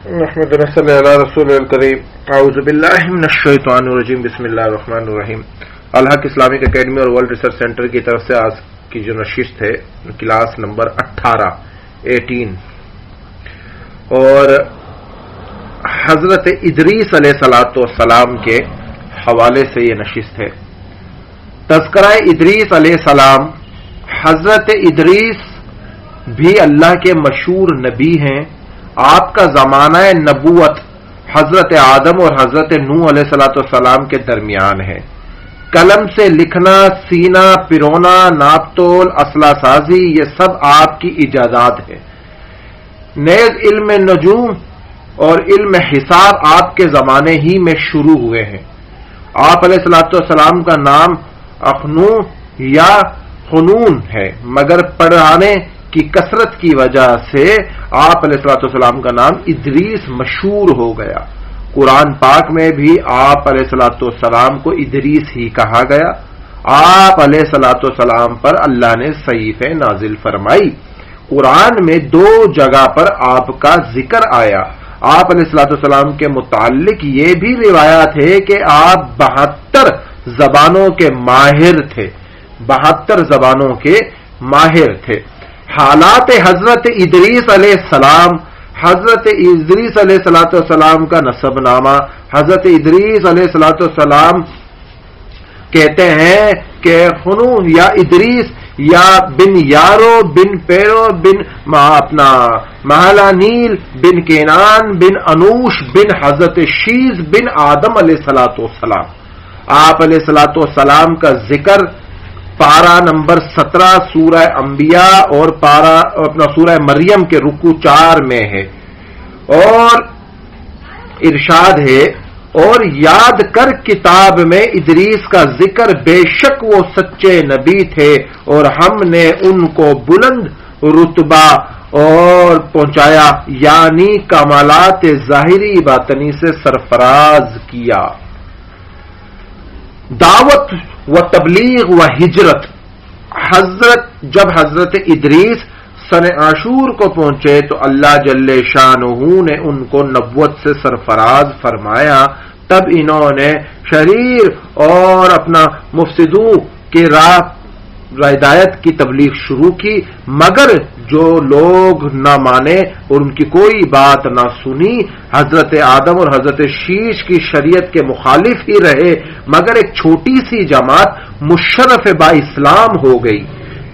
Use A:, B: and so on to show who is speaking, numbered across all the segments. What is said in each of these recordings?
A: محمد صلی اللہ علیہ رسول الکریم اعوذ باللہ من الشیطان الرجیم بسم اللہ الرحمن الرحیم۔ الحق اسلامک اکیڈمی اور ورلڈ ریسرچ سینٹر کی طرف سے آج کی جو نشست ہے کلاس نمبر 18 اور حضرت ادریس علیہ السلام کے حوالے سے یہ نشست ہے۔ تذکرہ ادریس علیہ السلام، حضرت ادریس بھی اللہ کے مشہور نبی ہیں۔ آپ کا زمانہ نبوت حضرت آدم اور حضرت نوح علیہ السلام کے درمیان ہے۔ قلم سے لکھنا، سینہ پرونا، ناپ تول، اسلحہ سازی، یہ سب آپ کی ایجادات ہے۔ نیز علم نجوم اور علم حساب آپ کے زمانے ہی میں شروع ہوئے ہیں۔ آپ علیہ السلام کا نام اخنو یا خنون ہے، مگر پڑھانے کی کثرت کی وجہ سے آپ علیہ السلام کا نام ادریس مشہور ہو گیا۔ قرآن پاک میں بھی آپ علیہ السلام کو ادریس ہی کہا گیا۔ آپ علیہ السلام پر اللہ نے صحیفے نازل فرمائی۔ قرآن میں 2 جگہ پر آپ کا ذکر آیا۔ آپ علیہ السلام کے متعلق یہ بھی روایات ہے کہ آپ 72 زبانوں کے ماہر تھے۔ 72 زبانوں کے ماہر تھے۔ حالات حضرت ادریس علیہ السلام، حضرت ادریس علیہ السلام کا نسب نامہ۔ حضرت ادریس علیہ السلام کہتے ہیں کہ خنون یا ادریس یا بن یارو بن پیرو بن اپنا مہلانیل بن کینان بن انوش بن حضرت شیز بن آدم علیہ السلام۔ آپ علیہ السلام کا ذکر پارہ نمبر 17 سورہ انبیاء اور سورہ مریم کے رکوع 4 میں ہے، اور ارشاد ہے، اور یاد کر کتاب میں ادریس کا ذکر، بے شک وہ سچے نبی تھے اور ہم نے ان کو بلند رتبہ اور پہنچایا، یعنی کمالات ظاہری باطنی سے سرفراز کیا۔ دعوت و تبلیغ و ہجرت۔ جب حضرت ادریس سن عاشور کو پہنچے تو اللہ جل شانہ نے ان کو نبوت سے سرفراز فرمایا۔ تب انہوں نے شریر اور اپنا مفسدوں کی راہ ہدایت کی تبلیغ شروع کی، مگر جو لوگ نہ مانے اور ان کی کوئی بات نہ سنی، حضرت آدم اور حضرت شیش کی شریعت کے مخالف ہی رہے، مگر ایک چھوٹی سی جماعت مشرف با اسلام ہو گئی۔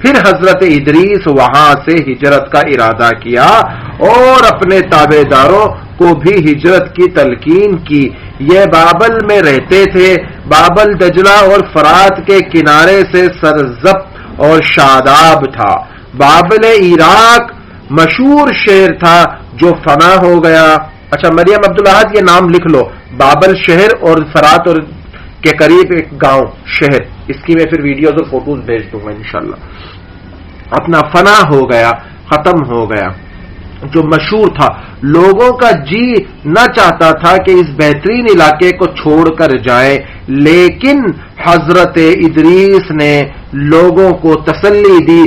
A: پھر حضرت ادریس وہاں سے ہجرت کا ارادہ کیا اور اپنے تابع داروں کو بھی ہجرت کی تلقین کی۔ یہ بابل میں رہتے تھے۔ بابل دجلہ اور فرات کے کنارے سے سرزب اور شاداب تھا۔ بابل عراق مشہور شہر تھا جو فنا ہو گیا۔ اچھا مریم عبدالحد یہ نام لکھ لو، بابل شہر اور فرات اور کے قریب ایک گاؤں شہر، اس کی میں پھر ویڈیوز اور فوٹوز بھیج دوں گا انشاءاللہ۔ اپنا فنا ہو گیا، ختم ہو گیا، جو مشہور تھا۔ لوگوں کا جی نہ چاہتا تھا کہ اس بہترین علاقے کو چھوڑ کر جائیں، لیکن حضرت ادریس نے لوگوں کو تسلی دی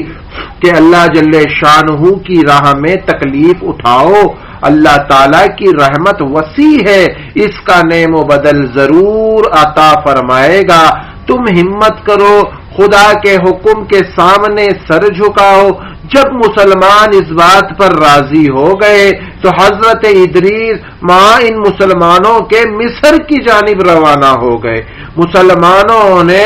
A: کہ اللہ جل شانہ کی راہ میں تکلیف اٹھاؤ، اللہ تعالی کی رحمت وسیع ہے، اس کا نعم و بدل ضرور عطا فرمائے گا۔ تم ہمت کرو، خدا کے حکم کے سامنے سر جھکاؤ۔ جب مسلمان اس بات پر راضی ہو گئے تو حضرت ادریس ماں ان مسلمانوں کے مصر کی جانب روانہ ہو گئے۔ مسلمانوں نے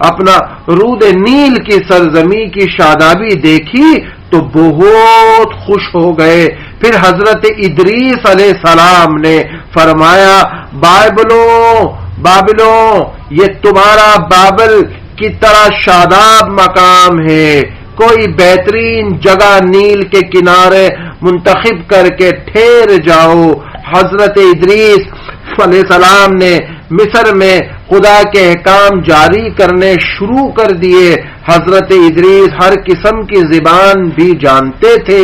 A: اپنا رود نیل کی سرزمین کی شادابی دیکھی تو بہت خوش ہو گئے۔ پھر حضرت ادریس علیہ السلام نے فرمایا، بابلوں یہ تمہارا بابل کی طرح شاداب مقام ہے، کوئی بہترین جگہ نیل کے کنارے منتخب کر کے ٹھہر جاؤ۔ حضرت ادریس علیہ السلام نے مصر میں خدا کے احکام جاری کرنے شروع کر دیے۔ حضرت ادریس ہر قسم کی زبان بھی جانتے تھے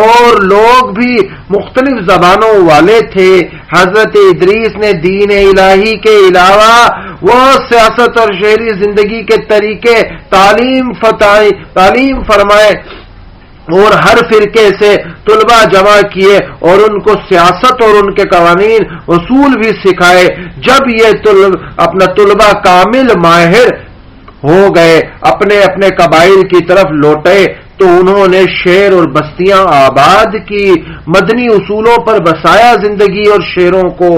A: اور لوگ بھی مختلف زبانوں والے تھے۔ حضرت ادریس نے دین الہی کے علاوہ وہ سیاست اور شہری زندگی کے طریقے تعلیم فرمائے اور ہر فرقے سے طلباء جمع کیے اور ان کو سیاست اور ان کے قوانین اصول بھی سکھائے۔ جب یہ اپنا طلباء کامل ماہر ہو گئے، اپنے اپنے قبائل کی طرف لوٹے، تو انہوں نے شہر اور بستیاں آباد کی، مدنی اصولوں پر بسایا زندگی اور شہروں کو،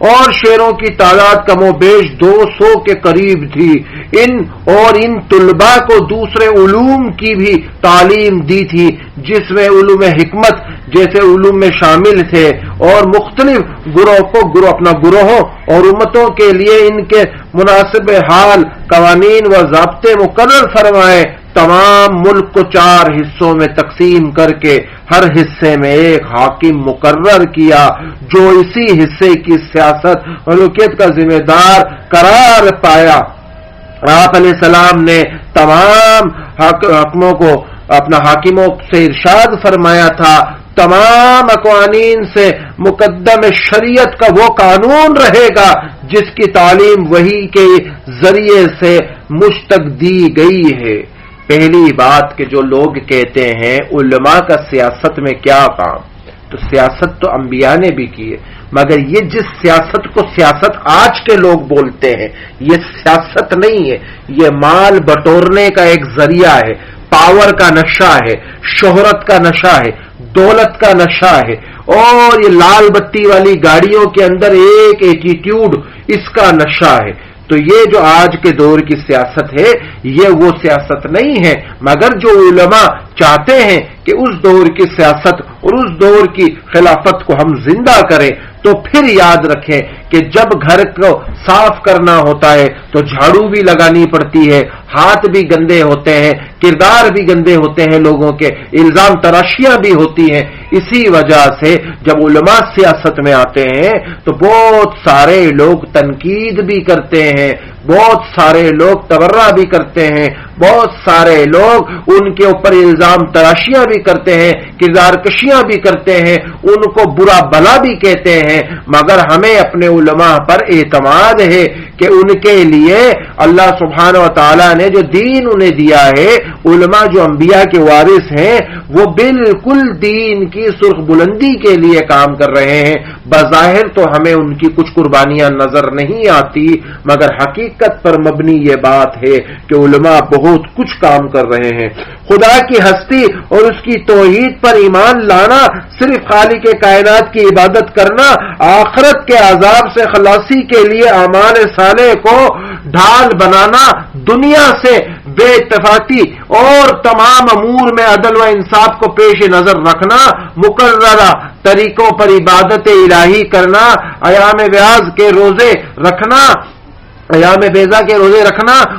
A: اور شہروں کی تعداد کم و بیش 200 کے قریب تھی۔ ان طلباء کو دوسرے علوم کی بھی تعلیم دی تھی، جس میں علوم حکمت جیسے علوم میں شامل تھے، اور مختلف گروہوں اور امتوں کے لیے ان کے مناسب حال قوانین و ضابطے مقرر فرمائے۔ تمام ملک کو 4 حصوں میں تقسیم کر کے ہر حصے میں ایک حاکم مقرر کیا، جو اسی حصے کی سیاست ملوکیت کا ذمہ دار قرار پایا۔ آپ علیہ السلام نے تمام حاکموں کو اپنا حاکموں سے ارشاد فرمایا تھا، تمام قوانین سے مقدم شریعت کا وہ قانون رہے گا جس کی تعلیم وحی کے ذریعے سے مجھ تک دی گئی ہے۔ پہلی بات کہ جو لوگ کہتے ہیں علماء کا سیاست میں کیا کام، تو سیاست تو انبیاء نے بھی کی ہے، مگر یہ جس سیاست کو سیاست آج کے لوگ بولتے ہیں، یہ سیاست نہیں ہے، یہ مال بٹورنے کا ایک ذریعہ ہے، پاور کا نشہ ہے، شہرت کا نشہ ہے، دولت کا نشہ ہے، اور یہ لال بتی والی گاڑیوں کے اندر ایک ایٹیٹیوڈ، اس کا نشہ ہے۔ تو یہ جو آج کے دور کی سیاست ہے، یہ وہ سیاست نہیں ہے، مگر جو علماء چاہتے ہیں کہ اس دور کی سیاست اور اس دور کی خلافت کو ہم زندہ کریں، تو پھر یاد رکھیں کہ جب گھر کو صاف کرنا ہوتا ہے تو جھاڑو بھی لگانی پڑتی ہے، ہاتھ بھی گندے ہوتے ہیں، کردار بھی گندے ہوتے ہیں لوگوں کے، الزام تراشیاں بھی ہوتی ہیں۔ اسی وجہ سے جب علماء سیاست میں آتے ہیں تو بہت سارے لوگ تنقید بھی کرتے ہیں، بہت سارے لوگ تبرہ بھی کرتے ہیں، بہت سارے لوگ ان کے اوپر الزام تراشیاں بھی کرتے ہیں، کردار کشیاں بھی کرتے ہیں، ان کو برا بلا بھی کہتے ہیں، مگر ہمیں اپنے علماء پر اعتماد ہے کہ ان کے لیے اللہ سبحانہ و تعالیٰ نے جو دین انہیں دیا ہے، علماء جو انبیاء کے وارث ہیں، وہ بالکل دین کی سرخ بلندی کے لیے کام کر رہے ہیں۔ بظاہر تو ہمیں ان کی کچھ قربانیاں نظر نہیں آتی، مگر حقیقت پر مبنی یہ بات ہے کہ علماء بہت کچھ کام کر رہے ہیں۔ خدا کی ہستی اور اس کی توحید پر ایمان لانا، صرف خالق کائنات کی عبادت کرنا، آخرت کے عذاب سے خلاصی کے لیے اعمال صالح کو ڈھال بنانا، دنیا سے بے اتفاقی اور تمام امور میں عدل و انصاف کو پیش نظر رکھنا، مقررہ طریقوں پر عبادت الہی کرنا، ایام بیاض کے روزے رکھنا،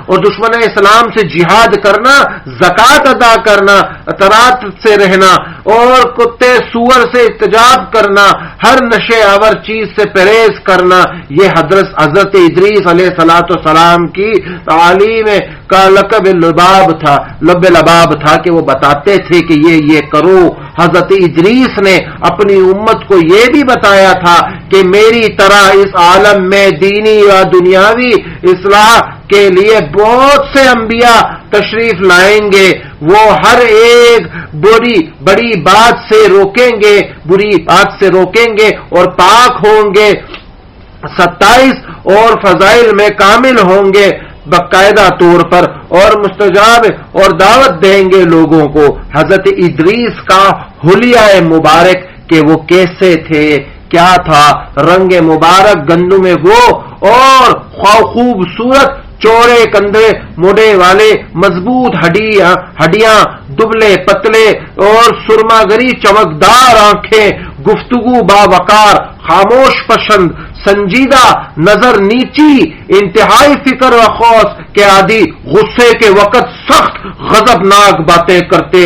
A: اور دشمن اسلام سے جہاد کرنا، زکوٰۃ ادا کرنا، اطاعت سے رہنا، اور کتے سور سے احتجاب کرنا، ہر نشے آور چیز سے پرہیز کرنا، یہ حضرت ادریس علیہ السلام کی تعلیم کا لقب لباب تھا کہ وہ بتاتے تھے کہ یہ کرو۔ حضرت ادریس نے اپنی امت کو یہ بھی بتایا تھا کہ میری طرح اس عالم میں دینی و دنیاوی اصلاح کے لیے بہت سے انبیاء تشریف لائیں گے، وہ ہر ایک بری بات سے روکیں گے اور پاک ہوں گے، 27 اور فضائل میں کامل ہوں گے باقاعدہ طور پر، اور مستجاب اور دعوت دیں گے لوگوں کو۔ حضرت ادریس کا حلیہ مبارک کہ وہ کیسے تھے، کیا تھا، رنگ مبارک گندم وہ، اور خوبصورت چوڑے کندھے، موڑے والے، مضبوط ہڈیاں، دبلے پتلے اور سرما گری چمکدار آنکھیں، گفتگو باوقار، خاموش پسند، سنجیدہ نظر، نیچی، انتہائی فکر و خوف کے عادی، غصے کے وقت سخت غضبناک باتیں کرتے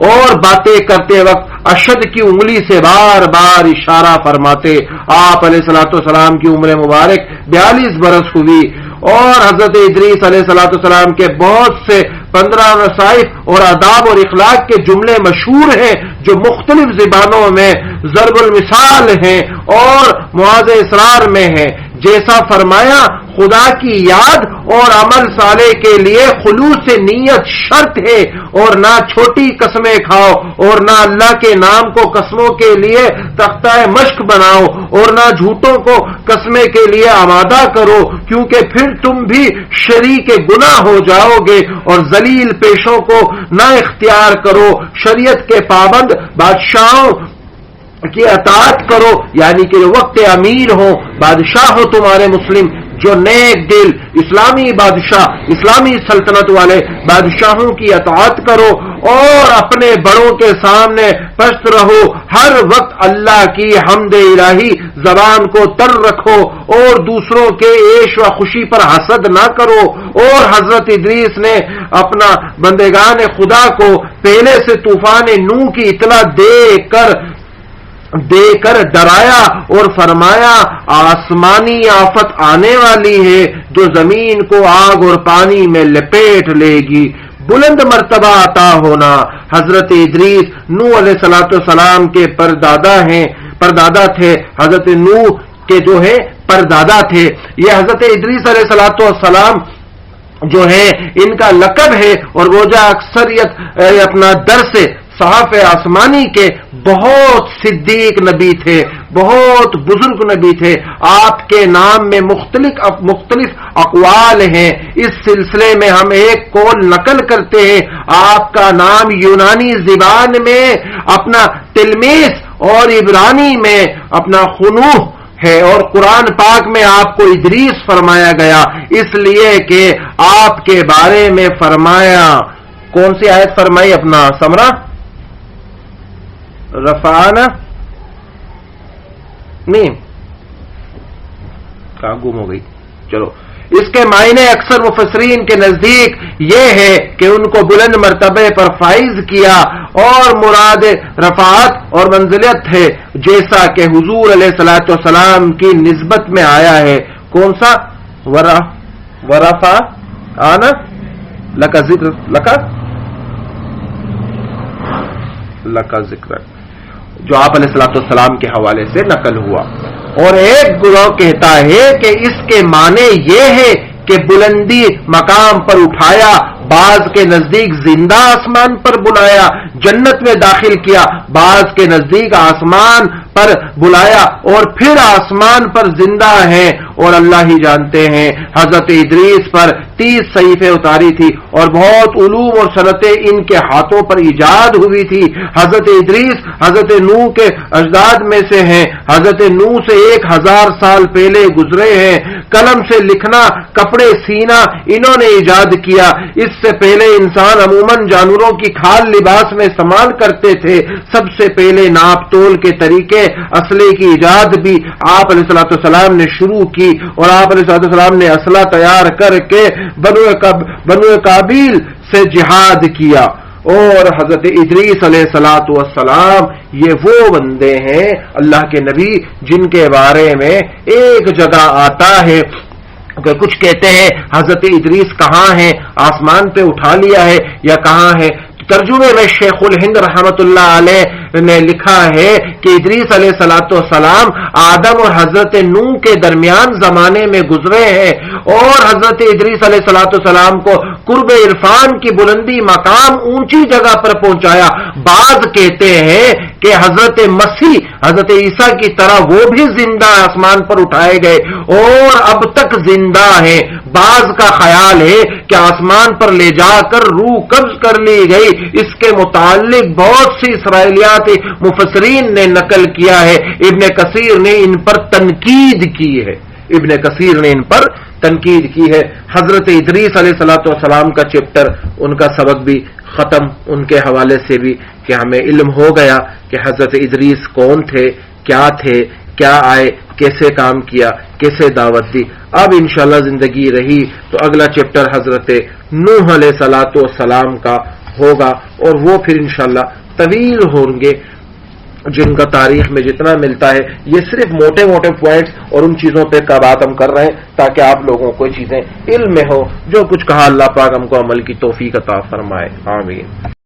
A: اور باتیں کرتے وقت اشد کی انگلی سے بار بار اشارہ فرماتے۔ آپ علیہ السلام کی عمر مبارک 42 برس ہوئی، اور حضرت ادریس علیہ السلام کے بہت سے 15 وصائف اور آداب اور اخلاق کے جملے مشہور ہیں، جو مختلف زبانوں میں ضرب المثال ہیں اور مواضع اسرار میں ہیں۔ جیسا فرمایا خدا کی یاد اور عمل صالح کے لیے خلوص نیت شرط ہے، اور نہ چھوٹی قسمیں کھاؤ اور نہ اللہ کے نام کو قسموں کے لیے تختہ مشق بناؤ اور نہ جھوٹوں کو قسمیں کے لیے آمادہ کرو، کیونکہ پھر تم بھی شریک گناہ ہو جاؤ گے، اور ذلیل پیشوں کو نہ اختیار کرو، شریعت کے پابند بادشاہوں کی اطاعت کرو، یعنی کہ وقت امیر ہو، بادشاہ ہو تمہارے مسلم جو نیک دل اسلامی بادشاہ، اسلامی سلطنت والے بادشاہوں کی اطاعت کرو، اور اپنے بڑوں کے سامنے پست رہو، ہر وقت اللہ کی حمد الہی زبان کو تر رکھو، اور دوسروں کے عیش و خوشی پر حسد نہ کرو۔ اور حضرت ادریس نے اپنا بندگان خدا کو پہلے سے طوفان نوح کی اطلاع دے کر ڈرایا اور فرمایا آسمانی آفت آنے والی ہے جو زمین کو آگ اور پانی میں لپیٹ لے گی۔ بلند مرتبہ عطا ہونا۔ حضرت ادریس نوح علیہ السلام کے پردادا تھے، حضرت نوح کے جو ہے پردادا تھے۔ یہ حضرت ادریس علیہ السلام جو ہے ان کا لقب ہے، اور روزہ اکثریت اپنا درس صحاف آسمانی کے بہت صدیق نبی تھے، بہت بزرگ نبی تھے۔ آپ کے نام میں مختلف اقوال ہیں، اس سلسلے میں ہم ایک قول نقل کرتے ہیں۔ آپ کا نام یونانی زبان میں اپنا تلمیس اور عبرانی میں اپنا خنوح ہے، اور قرآن پاک میں آپ کو ادریس فرمایا گیا، اس لیے کہ آپ کے بارے میں فرمایا، کون سی آیت فرمائی اپنا سمرا؟ رفعنا نہیں کہاں گم ہو گئی، چلو اس کے معنی اکثر مفسرین کے نزدیک یہ ہے کہ ان کو بلند مرتبے پر فائز کیا، اور مراد رفعت اور منزلت ہے، جیسا کہ حضور علیہ الصلوۃ والسلام کی نسبت میں آیا ہے۔ کون سا؟ ورفع آنا لکا ذکر، لکا ذکر جو آپ علیہ الصلوۃ والسلام کے حوالے سے نقل ہوا۔ اور ایک گروہ کہتا ہے کہ اس کے معنی یہ ہے کہ بلندی مقام پر اٹھایا، بعض کے نزدیک زندہ آسمان پر بلایا، جنت میں داخل کیا، بعض کے نزدیک آسمان پر بلایا اور پھر آسمان پر زندہ ہیں، اور اللہ ہی جانتے ہیں۔ حضرت ادریس پر 30 صحیفیں اتاری تھی، اور بہت علوم اور صنعتیں ان کے ہاتھوں پر ایجاد ہوئی تھی۔ حضرت ادریس حضرت نوح کے اجداد میں سے ہیں، حضرت نوح سے 1000 سال پہلے گزرے ہیں۔ قلم سے لکھنا، کپڑے سینا انہوں نے ایجاد کیا۔ اس سے پہلے انسان عموماً جانوروں کی کھال لباس میں استعمال کرتے تھے۔ سب سے پہلے ناپ تول کے طریقے اسلحے کی ایجاد بھی آپ علیہ الصلوۃ والسلام نے شروع کی، اور آپ علیہ الصلوۃ والسلام نے اسلحہ تیار کر کے بنو قابیل سے جہاد کیا۔ اور حضرت ادریس علیہ الصلوۃ والسلام یہ وہ بندے ہیں اللہ کے نبی جن کے بارے میں ایک جگہ آتا ہے کہ کچھ کہتے ہیں حضرت ادریس کہاں ہیں، آسمان پہ اٹھا لیا ہے یا کہاں ہے؟ ترجمے میں شیخ الہند رحمت اللہ علیہ نے لکھا ہے کہ ادریس علیہ السلام آدم اور حضرت نوح کے درمیان زمانے میں گزرے ہیں، اور حضرت ادریس علیہ السلام کو قرب عرفان کی بلندی مقام اونچی جگہ پر پہنچایا۔ بعض کہتے ہیں کہ حضرت مسیح حضرت عیسیٰ کی طرح وہ بھی زندہ آسمان پر اٹھائے گئے اور اب تک زندہ ہیں۔ بعض کا خیال ہے کہ آسمان پر لے جا کر روح قبض کر لی گئی۔ اس کے متعلق بہت سی اسرائیلیات مفسرین نے نقل کیا ہے۔ ابن کثیر نے ان پر تنقید کی ہے۔ حضرت ادریس علیہ السلام کا چیپٹر، ان کا سبق بھی ختم، ان کے حوالے سے بھی کہ ہمیں علم ہو گیا کہ حضرت ادریس کون تھے، کیا آئے، کیسے کام کیا، کیسے دعوت دی۔ اب انشاءاللہ زندگی رہی تو اگلا چیپٹر حضرت نوح علیہ السلام کا ہوگا، اور وہ پھر انشاءاللہ طویل ہوں گے، جن کا تاریخ میں جتنا ملتا ہے یہ صرف موٹے موٹے پوائنٹس اور ان چیزوں پہ کا بات ہم کر رہے ہیں تاکہ آپ لوگوں کو چیزیں علم میں ہو۔ جو کچھ کہا اللہ پاک ہم کو عمل کی توفیق عطا فرمائے، آمین۔